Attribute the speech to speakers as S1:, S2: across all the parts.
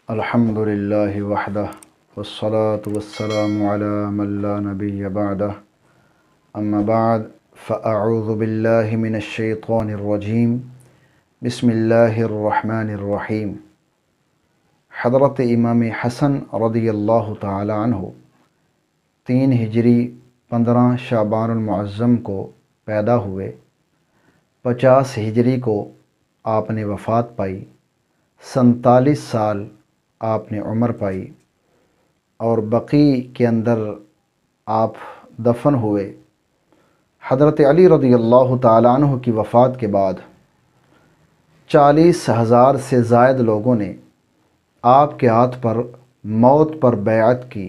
S1: الحمدللہ وحدہ والصلاة والسلام علی من لا نبی بعدہ اما بعد فاعوذ باللہ من الشیطان الرجیم بسم اللہ الرحمن الرحیم۔ حضرت امام حسن رضی اللہ تعالی عنہ 3 ہجری 15 شعبان المعظم کو پیدا ہوئے، 50 ہجری کو آپ نے وفات پائی، 47 سال آپ نے عمر پائی اور بقیع کے اندر آپ دفن ہوئے۔ حضرت علی رضی اللہ تعالیٰ عنہ کی وفات کے بعد 40,000 سے زائد لوگوں نے آپ کے ہاتھ پر موت پر بیعت کی،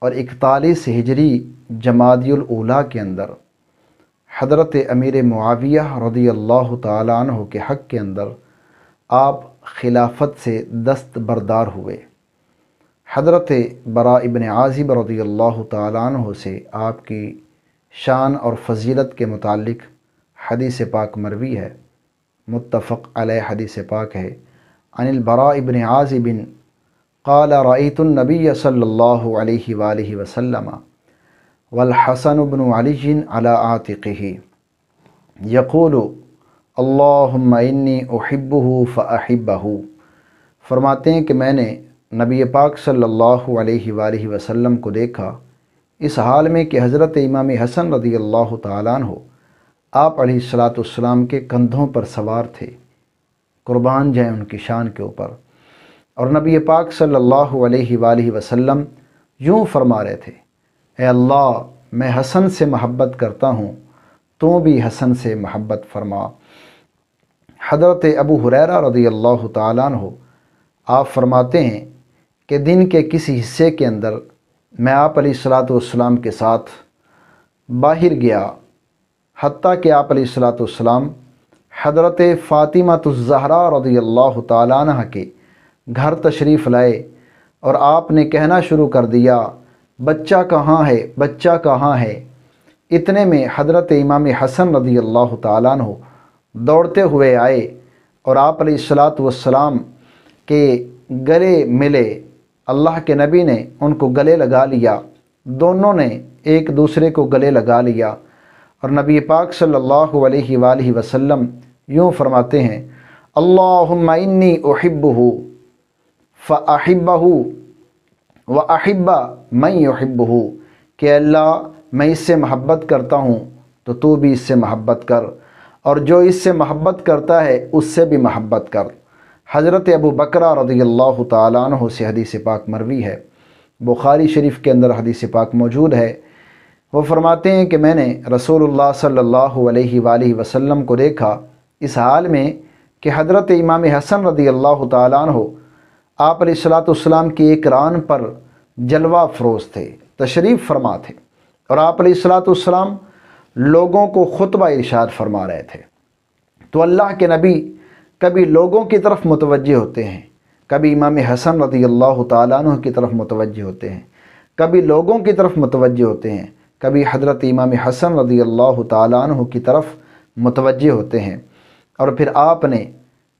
S1: اور 41 ہجری جمادی الاولیٰ کے اندر حضرت امیر معاویہ رضی اللہ تعالیٰ عنہ کے حق کے اندر آپ خلافت سے دستبردار ہوئے۔ حضرت براء ابن عازب رضی اللہ تعالیٰ عنہ سے آپ کی شان اور فضیلت کے متعلق حدیث پاک مروی ہے، متفق علیہ حدیث پاک ہے۔ عن البراء ابن عازب قال رأيت النبي صلی اللہ علیہ وآلہ وسلم والحسن بن علی على عاتقه يقول اللہم انی احبہ فاحبہ۔ فرماتے ہیں کہ میں نے نبی پاک صلی اللہ علیہ وآلہ وسلم کو دیکھا اس حال میں کہ حضرت امام حسن رضی اللہ تعالیٰ عنہ آپ علیہ السلام کے کندھوں پر سوار تھے، قربان جائیں ان کی شان کے اوپر، اور نبی پاک صلی اللہ علیہ وآلہ وسلم یوں فرما رہے تھے، اے اللہ میں حسن سے محبت کرتا ہوں، تو بھی حسن سے محبت فرما۔ حضرت ابو ہریرہ رضی اللہ تعالیٰ عنہ آپ فرماتے ہیں کہ دن کے کسی حصے کے اندر میں آپ علیہ السلام کے ساتھ باہر گیا، حتیٰ کہ آپ علیہ السلام حضرت فاطمہ الزہرا رضی اللہ تعالیٰ عنہ کے گھر تشریف لائے، اور آپ نے کہنا شروع کر دیا، بچہ کہاں ہے، بچہ کہاں ہے۔ اتنے میں حضرت امام حسن رضی اللہ تعالیٰ عنہ دوڑتے ہوئے آئے اور آپ علیہ السلام کے گلے ملے۔ اللہ کے نبی نے ان کو گلے لگا لیا، دونوں نے ایک دوسرے کو گلے لگا لیا، اور نبی پاک صلی اللہ علیہ وآلہ وسلم یوں فرماتے ہیں، اللہم انی احبہ فاحبہ واحب من یحبہ، کہ اللہ میں اس سے محبت کرتا ہوں تو تو بھی اس سے محبت کر، اور جو اس سے محبت کرتا ہے اس سے بھی محبت کر۔ حضرت ابو بکرہ رضی اللہ تعالیٰ عنہ سے حدیث پاک مروی ہے، بخاری شریف کے اندر حدیث پاک موجود ہے۔ وہ فرماتے ہیں کہ میں نے رسول اللہ صلی اللہ علیہ وآلہ وسلم کو دیکھا اس حال میں کہ حضرت امام حسن رضی اللہ تعالیٰ عنہ آپ علیہ السلام کی ایک ران پر جلوہ افروز تھے، تشریف فرما تھے، اور آپ علیہ السلام لوگوں کو خطبہ ارشاد فرما رہے تھے۔ تو اللہ کے نبی کبھی لوگوں کی طرف متوجہ ہوتے ہیں، کبھی امام حسن رضی اللہ تعالیٰ عنہ کی طرف متوجہ ہوتے ہیں، کبھی لوگوں کی طرف متوجہ ہوتے ہیں، کبھی حضرت امام حسن رضی اللہ تعالیٰ عنہ کی طرف متوجہ ہوتے ہیں، اور پھر آپ نے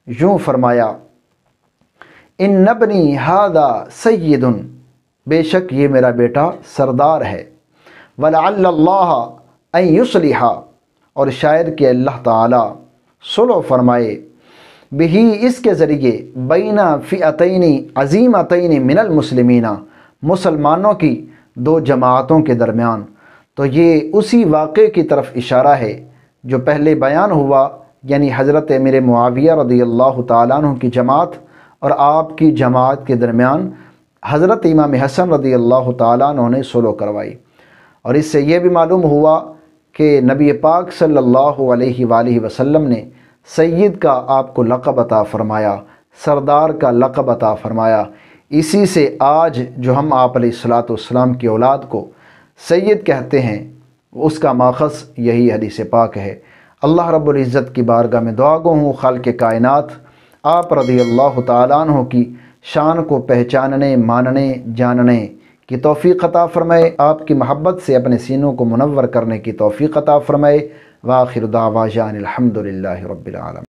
S1: یوں فرمایا، ان ابنی ھذا سید، بے شک یہ میرا بیٹا سردار ہے، ولعل اللہ ان یصلح، اور شاید کہ اللہ تعالیٰ صلح فرمائے، بہی اس کے ذریعے، بین فئتین عظیمتین من المسلمین، مسلمانوں کی 2 جماعتوں کے درمیان۔ تو یہ اسی واقعے کی طرف اشارہ ہے جو پہلے بیان ہوا، یعنی حضرت امیر معاویہ رضی اللہ تعالیٰ عنہ کی جماعت اور آپ کی جماعت کے درمیان حضرت امام حسن رضی اللہ تعالیٰ عنہ نے صلح کروائی۔ اور اس سے یہ بھی معلوم ہوا کہ نبی پاک صلی اللہ علیہ وآلہ وسلم نے سید کا آپ کو لقب عطا فرمایا، سردار کا لقب عطا فرمایا۔ اسی سے آج جو ہم آپ علیہ السلام کی اولاد کو سید کہتے ہیں، اس کا ماخذ یہی حدیث پاک ہے۔ اللہ رب العزت کی بارگاہ میں دعا گو ہوں، خالق کائنات آپ رضی اللہ تعالیٰ عنہ کی شان کو پہچاننے، ماننے، جاننے کی توفیق عطا فرمائے، آپ کی محبت سے اپنے سینوں کو منور کرنے کی توفیق عطا فرمائے۔ وآخر دعوانا الحمدللہ رب العالمین۔